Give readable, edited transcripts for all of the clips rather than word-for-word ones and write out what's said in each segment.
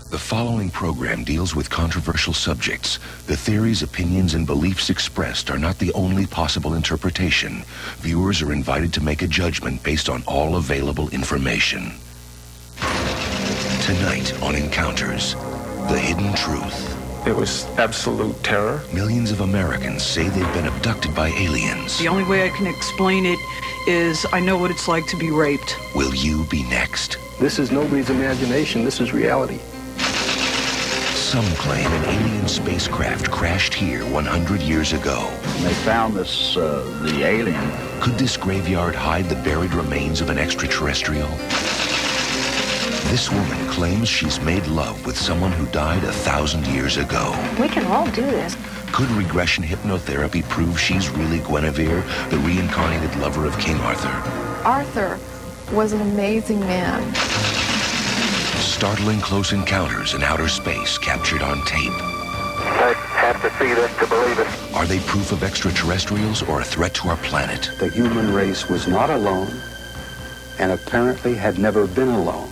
The following program deals with controversial subjects. The theories, opinions, and beliefs expressed are not the only possible interpretation. Viewers are invited to make a judgment based on all available information. Tonight on Encounters, the hidden truth. It was absolute terror. Millions of Americans say they've been abducted by aliens. The only way I can explain it is I know what it's like to be raped. Will you be next? This is nobody's imagination. This is reality. Some claim an alien spacecraft crashed here 100 years ago. They found this, the alien. Could this graveyard hide the buried remains of an extraterrestrial? This woman claims she's made love with someone who died 1,000 years ago. We can all do this. Could regression hypnotherapy prove she's really Guinevere, the reincarnated lover of King Arthur? Arthur was an amazing man. Startling close encounters in outer space captured on tape. I have to see this to believe it. Are they proof of extraterrestrials or a threat to our planet? The human race was not alone and apparently had never been alone.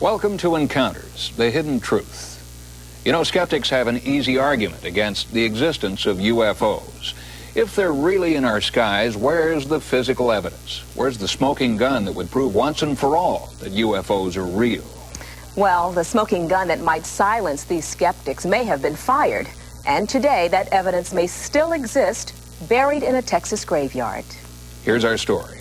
Welcome to Encounters, the hidden truth. You know, skeptics have an easy argument against the existence of UFOs. If they're really in our skies, where's the physical evidence? Where's the smoking gun that would prove once and for all that UFOs are real? Well, the smoking gun that might silence these skeptics may have been fired. And today, that evidence may still exist, buried in a Texas graveyard. Here's our story.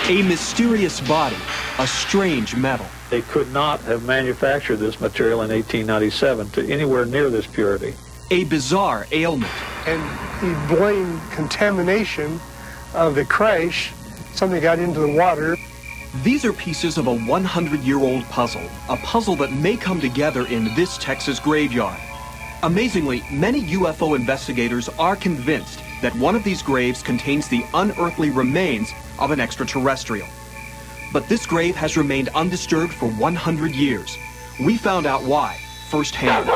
A mysterious body, a strange metal. They could not have manufactured this material in 1897 to anywhere near this purity. A bizarre ailment. And he blamed contamination of the crash. Something got into the water. These are pieces of a 100-year-old puzzle, a puzzle that may come together in this Texas graveyard. Amazingly, many UFO investigators are convinced that one of these graves contains the unearthly remains of an extraterrestrial. But this grave has remained undisturbed for 100 years. We found out why, firsthand.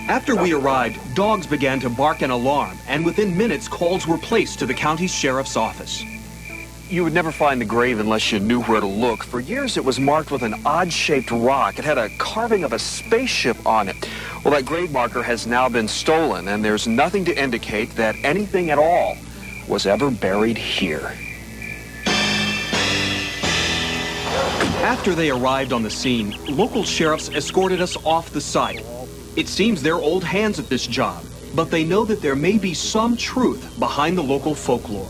After we arrived, dogs began to bark an alarm, and within minutes, calls were placed to the county's sheriff's office. You would never find the grave unless you knew where to look. For years, it was marked with an odd-shaped rock. It had a carving of a spaceship on it. Well, that grave marker has now been stolen, and there's nothing to indicate that anything at all was ever buried here. After they arrived on the scene, local sheriffs escorted us off the site. It seems they're old hands at this job, but they know that there may be some truth behind the local folklore.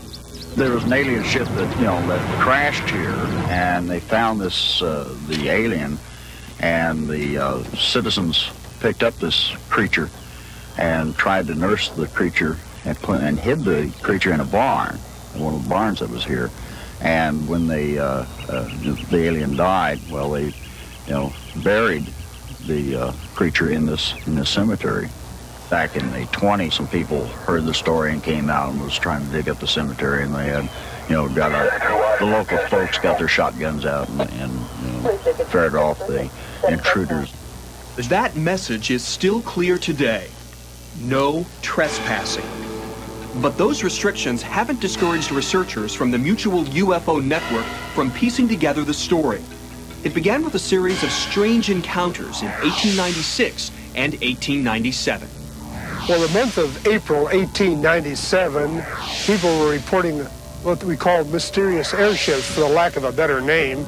There was an alien ship that crashed here, and they found this, the alien, and the citizens picked up this creature and tried to nurse the creature and hid the creature in a barn, one of the barns that was here. And when the alien died, well, they, buried the creature in this cemetery. Back in the 20s, some people heard the story and came out and was trying to dig up the cemetery, and they had, the local folks got their shotguns out and ferreted off the intruders. That message is still clear today. No trespassing. But those restrictions haven't discouraged researchers from the Mutual UFO Network from piecing together the story. It began with a series of strange encounters in 1896 and 1897. Well, the month of April 1897, people were reporting what we call mysterious airships, for the lack of a better name,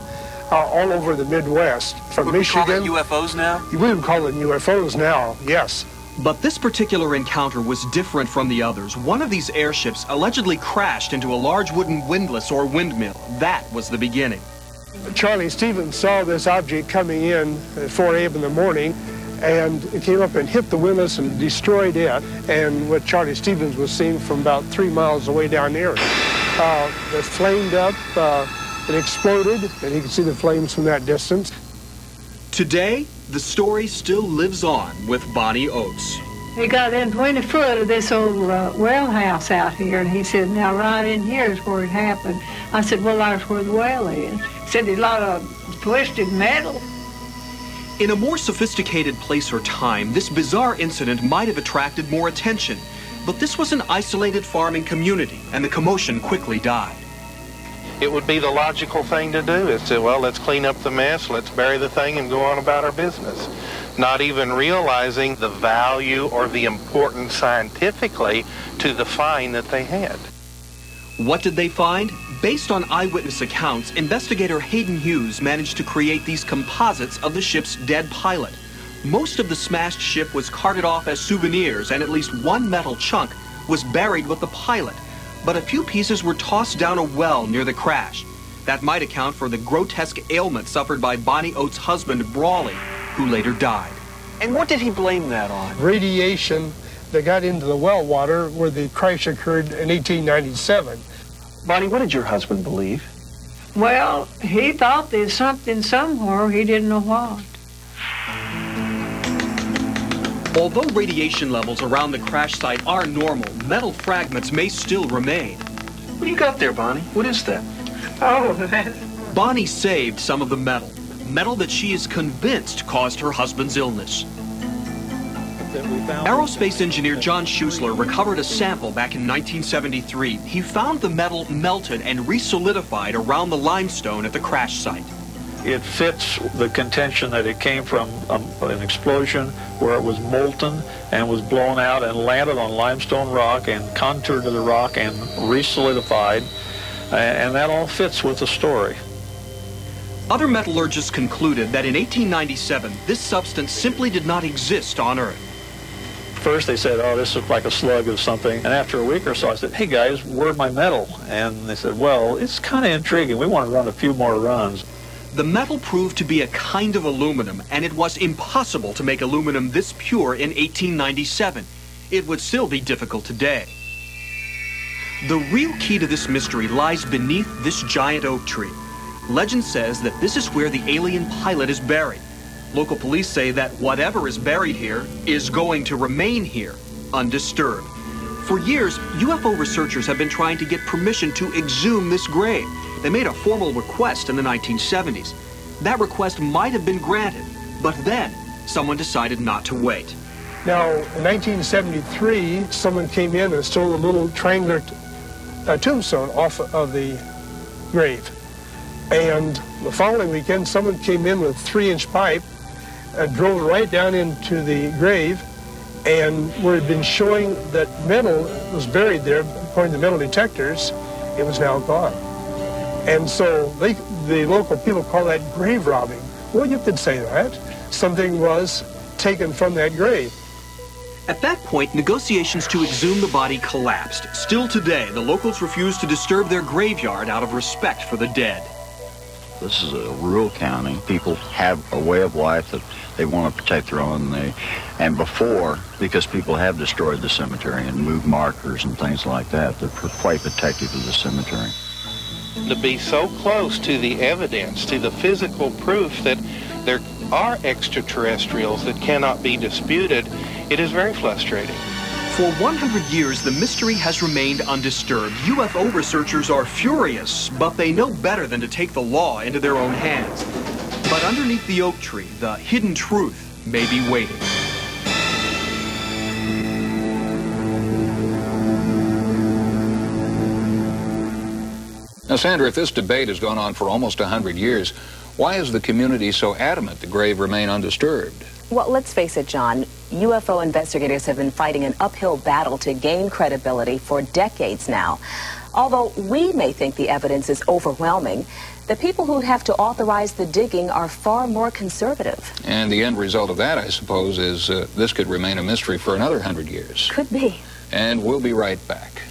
all over the Midwest. From Michigan. Would we call them UFOs now? We would call them UFOs now, yes. But this particular encounter was different from the others. One of these airships allegedly crashed into a large wooden windlass or windmill. That was the beginning. Charlie Stevens saw this object coming in at 4 a.m. in the morning, and it came up and hit the windlass and destroyed it. And what Charlie Stevens was seeing from about 3 miles away down there. that flamed up. It exploded, and you can see the flames from that distance. Today, the story still lives on with Bonnie Oates. He got in 20 foot of this old well house out here, and he said, now right in here is where it happened. I said, well, that's where the well is. He said, there's a lot of twisted metal. In a more sophisticated place or time, this bizarre incident might have attracted more attention. But this was an isolated farming community, and the commotion quickly died. It would be the logical thing to do is to, well, let's clean up the mess, let's bury the thing and go on about our business. Not even realizing the value or the importance scientifically to the find that they had. What did they find? Based on eyewitness accounts, investigator Hayden Hughes managed to create these composites of the ship's dead pilot. Most of the smashed ship was carted off as souvenirs, and at least one metal chunk was buried with the pilot. But a few pieces were tossed down a well near the crash. That might account for the grotesque ailment suffered by Bonnie Oates' husband, Brawley, who later died. And what did he blame that on? Radiation that got into the well water where the crash occurred in 1897. Bonnie, what did your husband believe? Well, he thought there's something somewhere, he didn't know what. Although radiation levels around the crash site are normal, metal fragments may still remain. What do you got there, Bonnie? What is that? Oh, that's... Bonnie saved some of the metal. Metal that she is convinced caused her husband's illness. Aerospace engineer John Schuessler recovered a sample back in 1973. He found the metal melted and resolidified around the limestone at the crash site. It fits the contention that it came from an explosion where it was molten and was blown out and landed on limestone rock and contoured to the rock and resolidified. And that all fits with the story. Other metallurgists concluded that in 1897, this substance simply did not exist on Earth. First they said, oh, this looks like a slug of something. And after a week or so, I said, hey guys, where's my metal? And they said, well, it's kind of intriguing. We want to run a few more runs. The metal proved to be a kind of aluminum, and it was impossible to make aluminum this pure in 1897. It would still be difficult today. The real key to this mystery lies beneath this giant oak tree. Legend says that this is where the alien pilot is buried. Local police say that whatever is buried here is going to remain here, undisturbed. For years, UFO researchers have been trying to get permission to exhume this grave. They made a formal request in the 1970s. That request might have been granted, but then someone decided not to wait. Now, in 1973, someone came in and stole a little triangular tombstone off of the grave. And the following weekend, someone came in with a 3-inch pipe and drove right down into the grave, and where it had been showing that metal was buried there, according to metal detectors, it was now gone. And so the local people call that grave robbing. Well, you could say that. Something was taken from that grave. At that point, negotiations to exhume the body collapsed. Still today, the locals refuse to disturb their graveyard out of respect for the dead. This is a rural county. People have a way of life that they want to protect their own. And before, because people have destroyed the cemetery and moved markers and things like that, they're quite protective of the cemetery. To be so close to the evidence, to the physical proof that there are extraterrestrials that cannot be disputed, it is very frustrating. For 100 years, the mystery has remained undisturbed. UFO researchers are furious, but they know better than to take the law into their own hands. But underneath the oak tree, the hidden truth may be waiting. Now, Sandra, if this debate has gone on for almost 100 years, why is the community so adamant the grave remain undisturbed? Well, let's face it, John. UFO investigators have been fighting an uphill battle to gain credibility for decades now. Although we may think the evidence is overwhelming, the people who have to authorize the digging are far more conservative. And the end result of that, I suppose, is this could remain a mystery for another 100 years. Could be. And we'll be right back.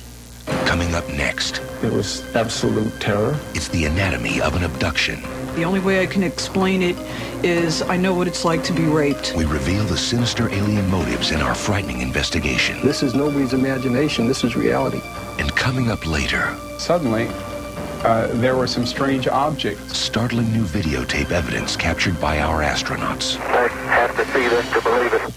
Coming up next. It was absolute terror. It's the anatomy of an abduction. The only way I can explain it is I know what it's like to be raped. We reveal the sinister alien motives in our frightening investigation. This is nobody's imagination. This is reality. And coming up later, suddenly there were some strange objects. Startling new videotape evidence captured by our astronauts. I have to see this to believe it.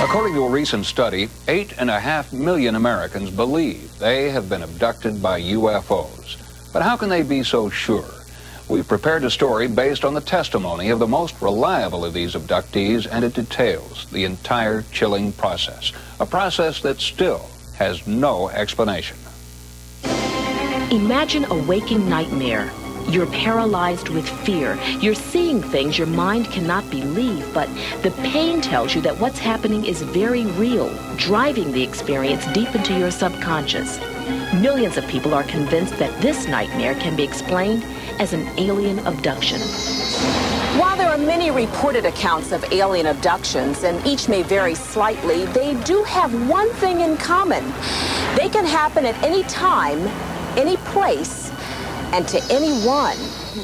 According to a recent study, 8.5 million Americans believe they have been abducted by UFOs. But how can they be so sure? We've prepared a story based on the testimony of the most reliable of these abductees, and it details the entire chilling process, a process that still has no explanation. Imagine a waking nightmare. You're paralyzed with fear. You're seeing things your mind cannot believe, but the pain tells you that what's happening is very real, driving the experience deep into your subconscious. Millions of people are convinced that this nightmare can be explained as an alien abduction. While there are many reported accounts of alien abductions, and each may vary slightly, they do have one thing in common. They can happen at any time, any place, and to anyone.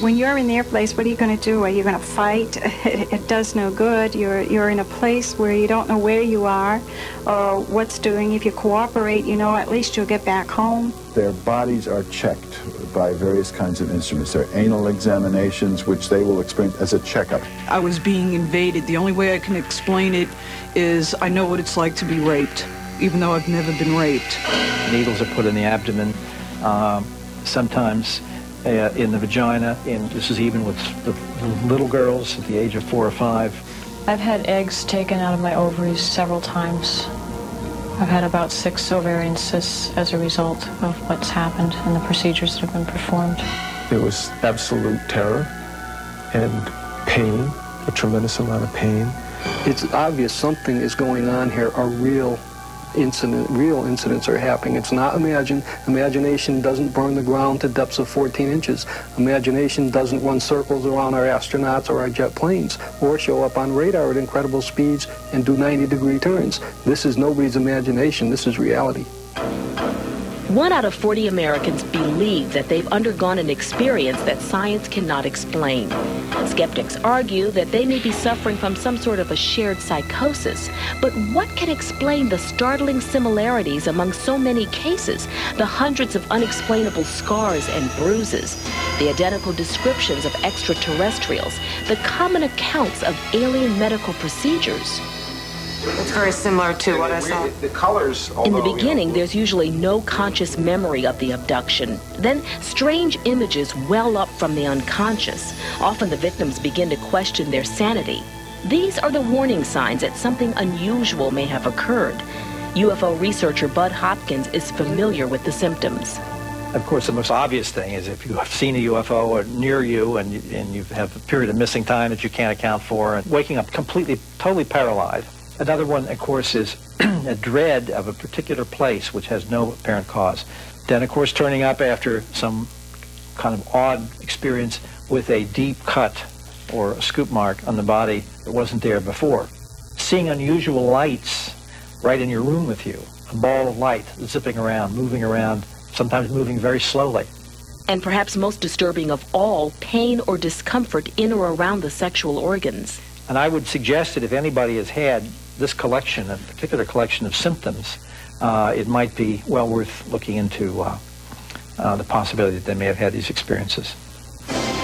When you're in their place, what are you going to do? Are you going to fight? It does no good. You're in a place where you don't know where you are or what's doing. If you cooperate, you know, at least you'll get back home. Their bodies are checked by various kinds of instruments. There are anal examinations, which they will explain as a checkup. I was being invaded. The only way I can explain it is I know what it's like to be raped, even though I've never been raped. Needles are put in the abdomen, sometimes in the vagina, and this is even with the little girls at the age of 4 or 5. I've had eggs taken out of my ovaries several times. I've had about 6 ovarian cysts as a result of what's happened and the procedures that have been performed. There was absolute terror and pain, a tremendous amount of pain. It's obvious something is going on here, real incidents are happening. It's not imagined. Imagination doesn't burn the ground to depths of 14 inches. Imagination doesn't run circles around our astronauts or our jet planes or show up on radar at incredible speeds and do 90-degree turns. This is nobody's imagination. This is reality. 1 out of 40 Americans believe that they've undergone an experience that science cannot explain. Skeptics argue that they may be suffering from some sort of a shared psychosis. But what can explain the startling similarities among so many cases, the hundreds of unexplainable scars and bruises, the identical descriptions of extraterrestrials, the common accounts of alien medical procedures? It's very similar to what I saw. The colors, in the beginning, there's usually no conscious memory of the abduction. Then strange images well up from the unconscious. Often the victims begin to question their sanity. These are the warning signs that something unusual may have occurred. UFO researcher Bud Hopkins is familiar with the symptoms. Of course, the most obvious thing is if you have seen a UFO or near you and you have a period of missing time that you can't account for and waking up totally paralyzed. Another one, of course, is a dread of a particular place which has no apparent cause. Then, of course, turning up after some kind of odd experience with a deep cut or a scoop mark on the body that wasn't there before. Seeing unusual lights right in your room with you, a ball of light zipping around, moving around, sometimes moving very slowly. And perhaps most disturbing of all, pain or discomfort in or around the sexual organs. And I would suggest that if anybody has had this collection, a particular collection of symptoms, it might be well worth looking into the possibility that they may have had these experiences.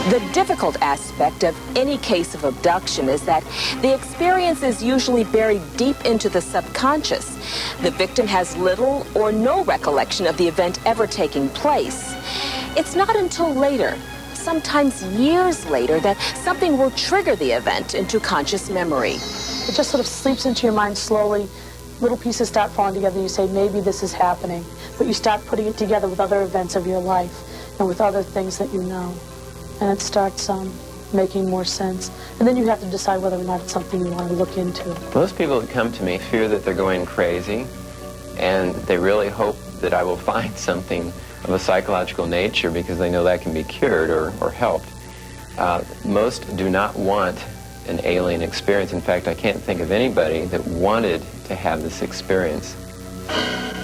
The difficult aspect of any case of abduction is that the experience is usually buried deep into the subconscious. The victim has little or no recollection of the event ever taking place. It's not until later, sometimes years later, that something will trigger the event into conscious memory. It just sort of sleeps into your mind slowly. Little pieces start falling together. You say, maybe this is happening. But you start putting it together with other events of your life and with other things that you know. And it starts making more sense. And then you have to decide whether or not it's something you want to look into. Most people that come to me fear that they're going crazy, and they really hope that I will find something of a psychological nature because they know that can be cured or helped. Most do not want an alien experience. In fact, I can't think of anybody that wanted to have this experience.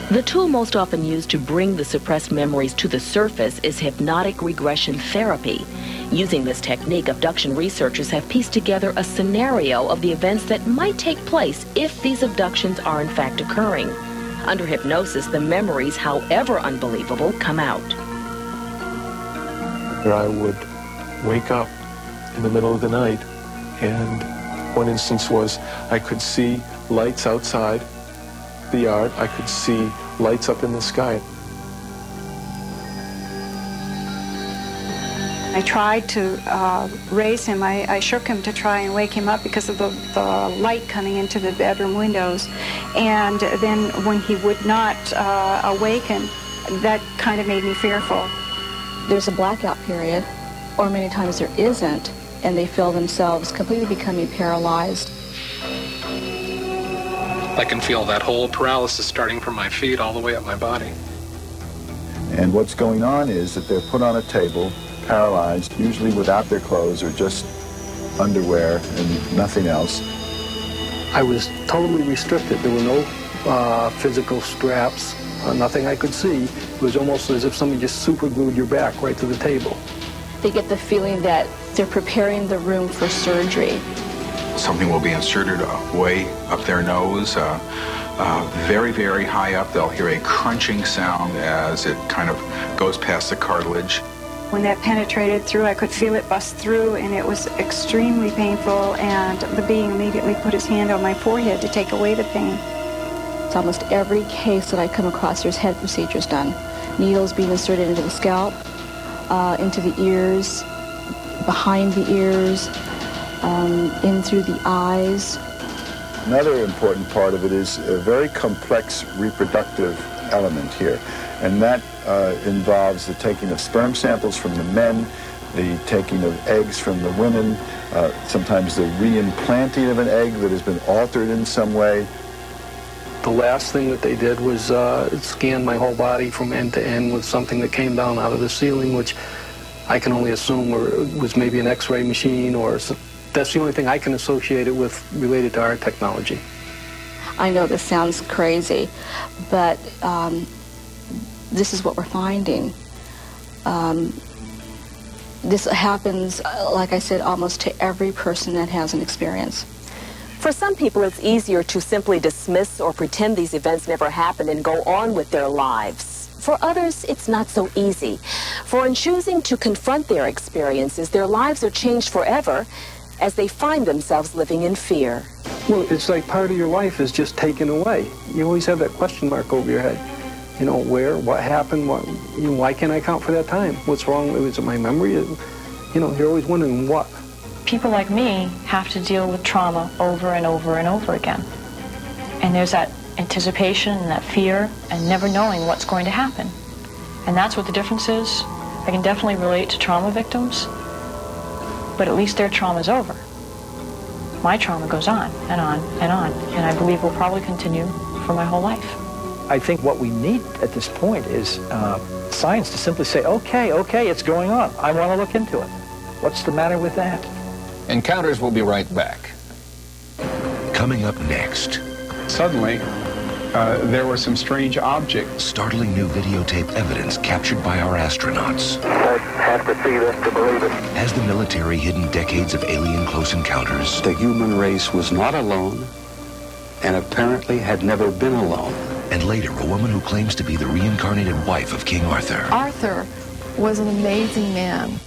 The tool most often used to bring the suppressed memories to the surface is hypnotic regression therapy. Using this technique, abduction researchers have pieced together a scenario of the events that might take place if these abductions are in fact occurring. Under hypnosis, the memories, however unbelievable, come out. I would wake up in the middle of the night, and one instance was I could see lights outside the yard. I could see lights up in the sky. I tried to raise him. I shook him to try and wake him up because of the light coming into the bedroom windows. And then when he would not awaken, that kind of made me fearful. There's a blackout period, or many times there isn't, and they feel themselves completely becoming paralyzed. I can feel that whole paralysis starting from my feet all the way up my body. And what's going on is that they're put on a table, paralyzed, usually without their clothes or just underwear and nothing else. I was totally restricted. There were no physical straps, nothing I could see. It was almost as if somebody just super glued your back right to the table. They get the feeling that they're preparing the room for surgery. Something will be inserted way up their nose, very, very high up. They'll hear a crunching sound as it kind of goes past the cartilage. When that penetrated through, I could feel it bust through, and it was extremely painful, and the being immediately put his hand on my forehead to take away the pain. It's almost every case that I come across, there's head procedures done. Needles being inserted into the scalp, into the ears, behind the ears, in through the eyes. Another important part of it is a very complex reproductive element here, and that involves the taking of sperm samples from the men, the taking of eggs from the women, sometimes the reimplanting of an egg that has been altered in some way. The last thing that they did was scan my whole body from end to end with something that came down out of the ceiling, which I can only assume was maybe an X-ray machine, or that's the only thing I can associate it with related to our technology. I know this sounds crazy, but this is what we're finding. This happens, like I said, almost to every person that has an experience. For some people, it's easier to simply dismiss or pretend these events never happened and go on with their lives. For others, it's not so easy. For in choosing to confront their experiences, their lives are changed forever as they find themselves living in fear. Well, it's like part of your life is just taken away. You always have that question mark over your head. You know, where, what happened, why can't I account for that time? What's wrong? Was it my memory? You know, you're always wondering what. People like me have to deal with trauma over and over and over again. And there's that anticipation and that fear and never knowing what's going to happen. And that's what the difference is. I can definitely relate to trauma victims, but at least their trauma's over. My trauma goes on and on and on, and I believe will probably continue for my whole life. I think what we need at this point is science to simply say, okay, it's going on. I want to look into it. What's the matter with that? Encounters will be right back. Coming up next. Suddenly, there were some strange objects. Startling new videotape evidence captured by our astronauts. I have to see this to believe it. Has the military hidden decades of alien close encounters? The human race was not alone, and apparently had never been alone. And later, a woman who claims to be the reincarnated wife of King Arthur. Arthur was an amazing man.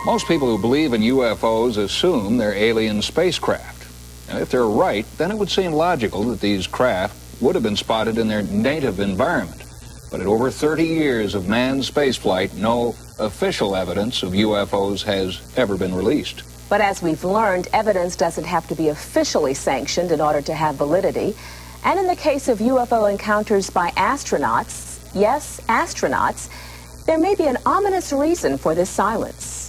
Most people who believe in UFOs assume they're alien spacecraft. And if they're right, then it would seem logical that these craft would have been spotted in their native environment. But at over 30 years of manned spaceflight, no official evidence of UFOs has ever been released. But as we've learned, evidence doesn't have to be officially sanctioned in order to have validity. And in the case of UFO encounters by astronauts, yes, astronauts, there may be an ominous reason for this silence.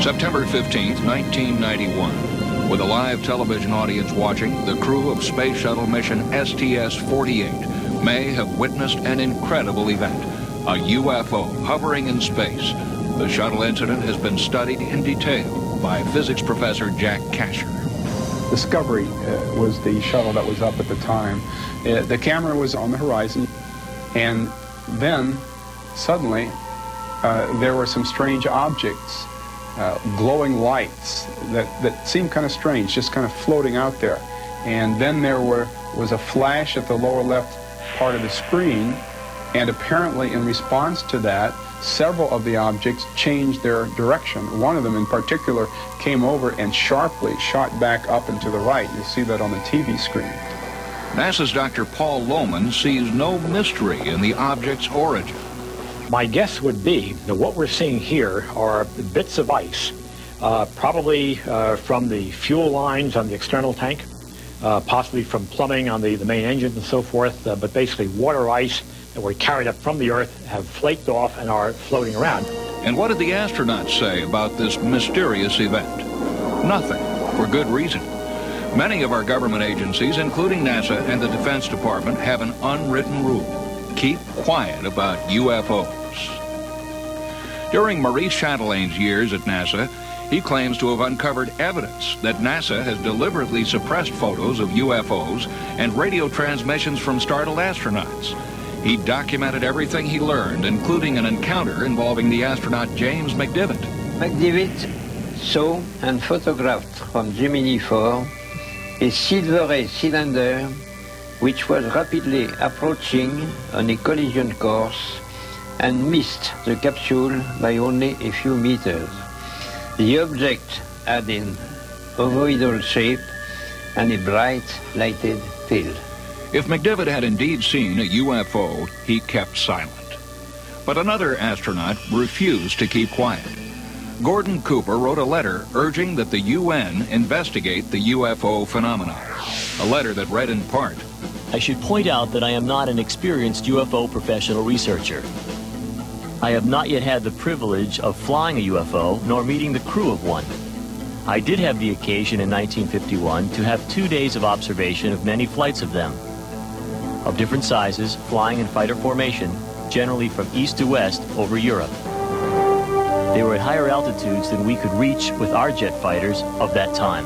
September 15th, 1991. With a live television audience watching, the crew of Space Shuttle mission STS-48 may have witnessed an incredible event, a UFO hovering in space. The shuttle incident has been studied in detail. by physics professor Jack Kasher. Discovery was the shuttle that was up at the time. The camera was on the horizon, and then suddenly there were some strange objects, glowing lights that seemed kind of strange, just kind of floating out there. And then there was a flash at the lower left part of the screen, and apparently in response to that, several of the objects changed their direction. One of them in particular came over and sharply shot back up and to the right. You see that on the TV screen. NASA's Dr. Paul Lohman sees no mystery in the object's origin. My guess would be that what we're seeing here are bits of ice, probably from the fuel lines on the external tank, possibly from plumbing on the main engine and so forth, but basically water ice that were carried up from the Earth, have flaked off and are floating around. And what did the astronauts say about this mysterious event? Nothing, for good reason. Many of our government agencies, including NASA and the Defense Department, have an unwritten rule: keep quiet about UFOs. During Maurice Chatelain's years at NASA, he claims to have uncovered evidence that NASA has deliberately suppressed photos of UFOs and radio transmissions from startled astronauts. He documented everything he learned, including an encounter involving the astronaut James McDivitt. McDivitt saw and photographed from Gemini 4 a silvery cylinder which was rapidly approaching on a collision course and missed the capsule by only a few meters. The object had an ovoidal shape and a bright lighted field. If McDivitt had indeed seen a UFO, he kept silent. But another astronaut refused to keep quiet. Gordon Cooper wrote a letter urging that the UN investigate the UFO phenomenon. A letter that read in part, I should point out that I am not an experienced UFO professional researcher. I have not yet had the privilege of flying a UFO nor meeting the crew of one. I did have the occasion in 1951 to have 2 days of observation of many flights of them, of different sizes, flying in fighter formation, generally from east to west over Europe. They were at higher altitudes than we could reach with our jet fighters of that time.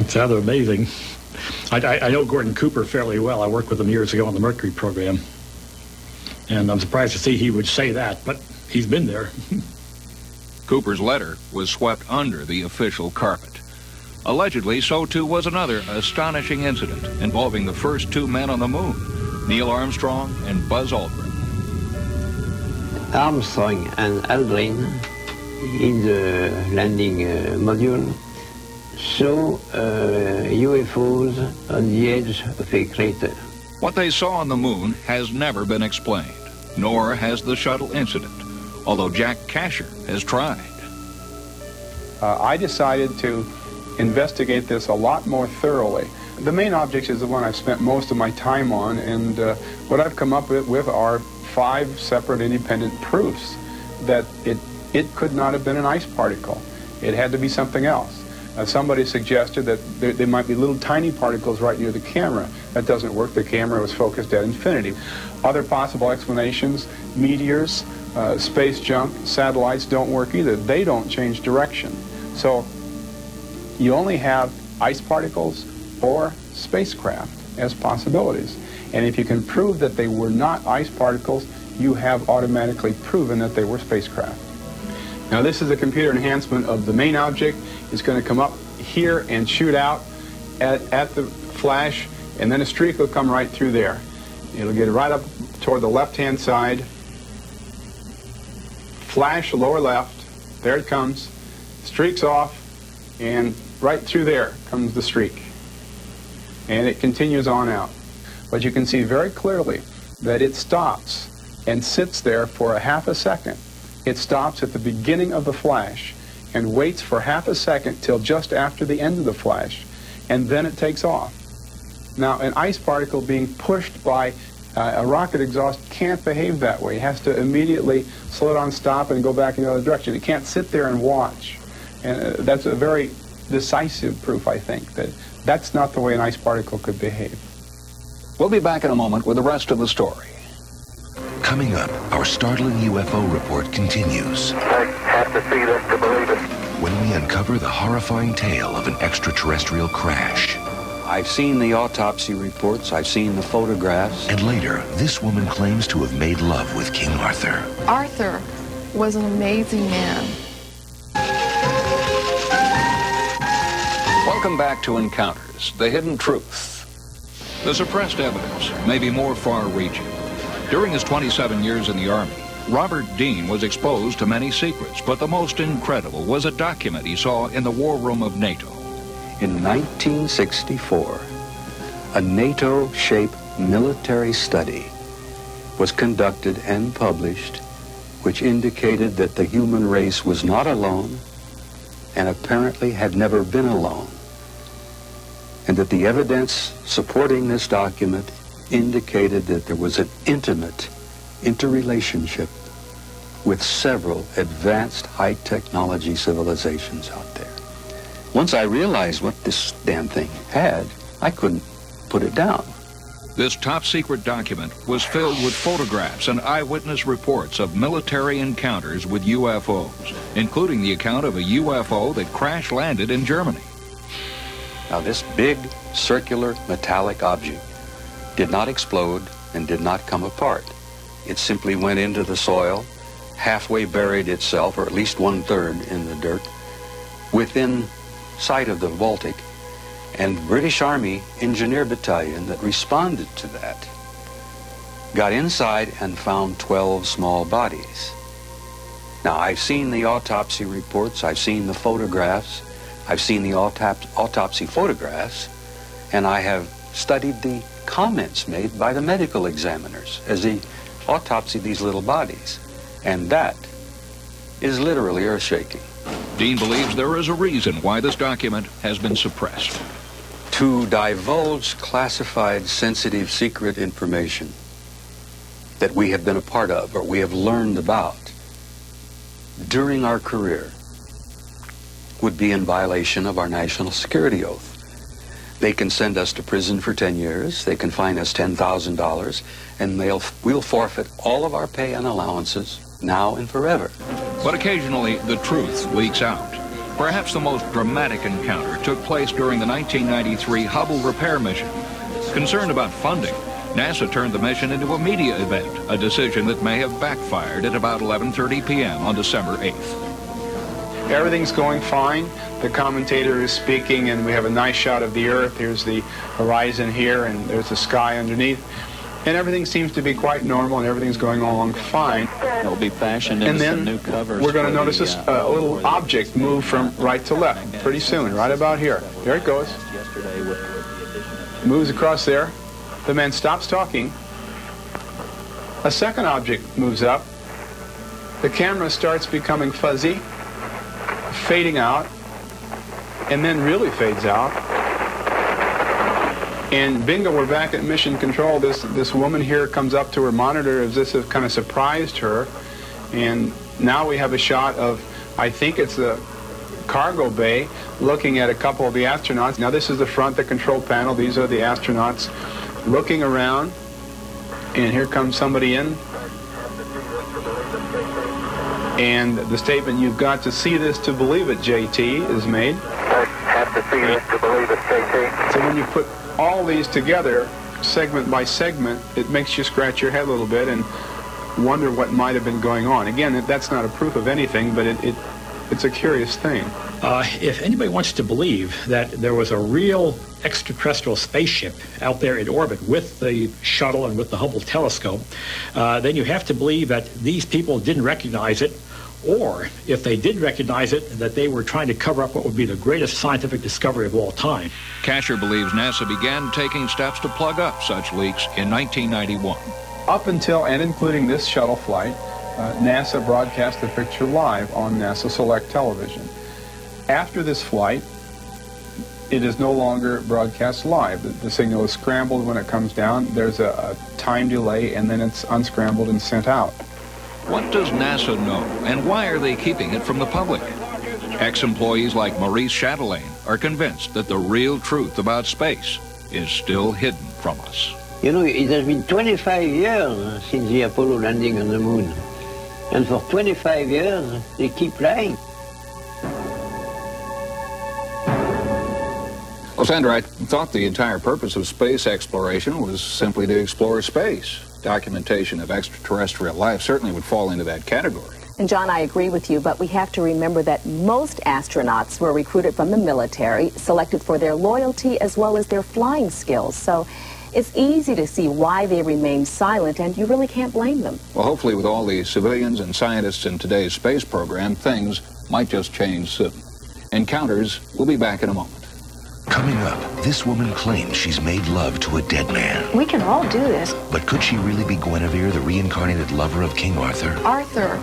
It's rather amazing. I know Gordon Cooper fairly well. I worked with him years ago on the Mercury program. And I'm surprised to see he would say that, but he's been there. Cooper's letter was swept under the official carpet. Allegedly, so too was another astonishing incident involving the first two men on the moon, Neil Armstrong and Buzz Aldrin. Armstrong and Aldrin, in the landing module, saw UFOs on the edge of a crater. What they saw on the moon has never been explained, nor has the shuttle incident, although Jack Kasher has tried. I decided to investigate this a lot more thoroughly. The main object is the one I've spent most of my time on, and what I've come up with are 5 separate independent proofs that it could not have been an ice particle. It had to be something else. Somebody suggested that there might be little tiny particles right near the camera. That doesn't work. The camera was focused at infinity. Other possible explanations, meteors, space junk, satellites don't work either. They don't change direction. So you only have ice particles or spacecraft as possibilities. And if you can prove that they were not ice particles, you have automatically proven that they were spacecraft. Now this is a computer enhancement of the main object. It's going to come up here and shoot out at the flash, and then a streak will come right through there. It'll get right up toward the left-hand side. Flash lower left. There it comes. Streaks off, and right through there comes the streak. And it continues on out. But you can see very clearly that it stops and sits there for a half a second. It stops at the beginning of the flash and waits for half a second till just after the end of the flash, and then it takes off. Now, an ice particle being pushed by a rocket exhaust can't behave that way. It has to immediately slow down, stop, and go back in the other direction. It can't sit there and watch. And that's a very decisive proof, I think, that that's not the way an ice particle could behave. We'll be back in a moment with the rest of the story. Coming up, our startling UFO report continues. I have to see this to believe it. When we uncover the horrifying tale of an extraterrestrial crash. I've seen the autopsy reports, I've seen the photographs. And later, this woman claims to have made love with King Arthur. Arthur was an amazing man. Welcome back to Encounters, the hidden truth. The suppressed evidence may be more far-reaching. During his 27 years in the Army, Robert Dean was exposed to many secrets, but the most incredible was a document he saw in the war room of NATO. In 1964, a NATO-shaped military study was conducted and published, which indicated that the human race was not alone and apparently had never been alone, and that the evidence supporting this document indicated that there was an intimate interrelationship with several advanced high-technology civilizations out there. Once I realized what this damn thing had, I couldn't put it down. This top-secret document was filled with photographs and eyewitness reports of military encounters with UFOs, including the account of a UFO that crash-landed in Germany. Now, this big, circular, metallic object did not explode and did not come apart. It simply went into the soil, halfway buried itself, or at least 1/3 in the dirt, within sight of the Baltic, and British Army Engineer Battalion that responded to that got inside and found 12 small bodies. Now, I've seen the autopsy reports, I've seen the photographs, I've seen the autopsy photographs, and I have studied the comments made by the medical examiners as they autopsy these little bodies. And that is literally earth-shaking. Dean believes there is a reason why this document has been suppressed. To divulge classified, sensitive, secret information that we have been a part of or we have learned about during our career would be in violation of our national security oath. They can send us to prison for 10 years, they can fine us $10,000, and we'll forfeit all of our pay and allowances now and forever. But occasionally, the truth leaks out. Perhaps the most dramatic encounter took place during the 1993 Hubble repair mission. Concerned about funding, NASA turned the mission into a media event, a decision that may have backfired at about 11:30 p.m. on December 8th. Everything's going fine. The commentator is speaking, and we have a nice shot of the Earth. Here's the horizon here, and there's the sky underneath. And everything seems to be quite normal, and everything's going along fine. It'll be fashioned into some new covers. We're going to notice a little object move from right to left pretty soon, right about here. There it goes. Moves across there. The man stops talking. A second object moves up. The camera starts becoming fuzzy, fading out, and then really fades out. And bingo, we're back at mission control. This woman here comes up to her monitor as this has kind of surprised her. And now we have a shot of, I think it's the cargo bay, looking at a couple of the astronauts. Now this is the front, the control panel. These are the astronauts looking around. And here comes somebody in. And the statement, "You've got to see this to believe it, JT," is made. I have to see this to believe it, JT. So when you put all these together, segment by segment, it makes you scratch your head a little bit and wonder what might have been going on. Again, that's not a proof of anything, but it's a curious thing. If anybody wants to believe that there was a real extraterrestrial spaceship out there in orbit with the shuttle and with the Hubble telescope, then you have to believe that these people didn't recognize it, or if they did recognize it, that they were trying to cover up what would be the greatest scientific discovery of all time. Kasher believes NASA began taking steps to plug up such leaks in 1991. Up until and including this shuttle flight, NASA broadcast the picture live on NASA Select Television. After this flight, it is no longer broadcast live. The signal is scrambled when it comes down. There's a time delay, and then it's unscrambled and sent out. What does NASA know, and why are they keeping it from the public? Ex-employees like Maurice Chatelain are convinced that the real truth about space is still hidden from us. You know, it has been 25 years since the Apollo landing on the moon. And for 25 years, they keep lying. Well, Sandra, I thought the entire purpose of space exploration was simply to explore space. Documentation of extraterrestrial life certainly would fall into that category. And John, I agree with you, but we have to remember that most astronauts were recruited from the military, selected for their loyalty as well as their flying skills. So it's easy to see why they remain silent, and you really can't blame them. Well, hopefully with all the civilians and scientists in today's space program, things might just change soon. Encounters will be back in a moment. Coming up, this woman claims she's made love to a dead man. We can all do this. But could she really be Guinevere, the reincarnated lover of King Arthur? Arthur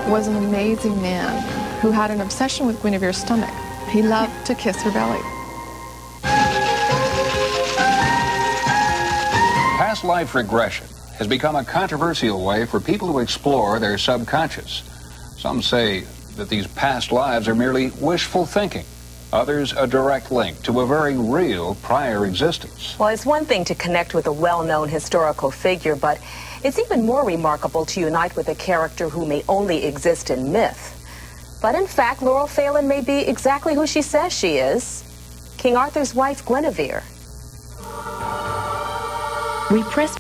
was an amazing man who had an obsession with Guinevere's stomach. He loved to kiss her belly. Past life regression has become a controversial way for people to explore their subconscious. Some say that these past lives are merely wishful thinking. Others, a direct link to a very real prior existence. Well, it's one thing to connect with a well-known historical figure, but it's even more remarkable to unite with a character who may only exist in myth. But in fact, Laurel Phelan may be exactly who she says she is, King Arthur's wife, Guinevere. We press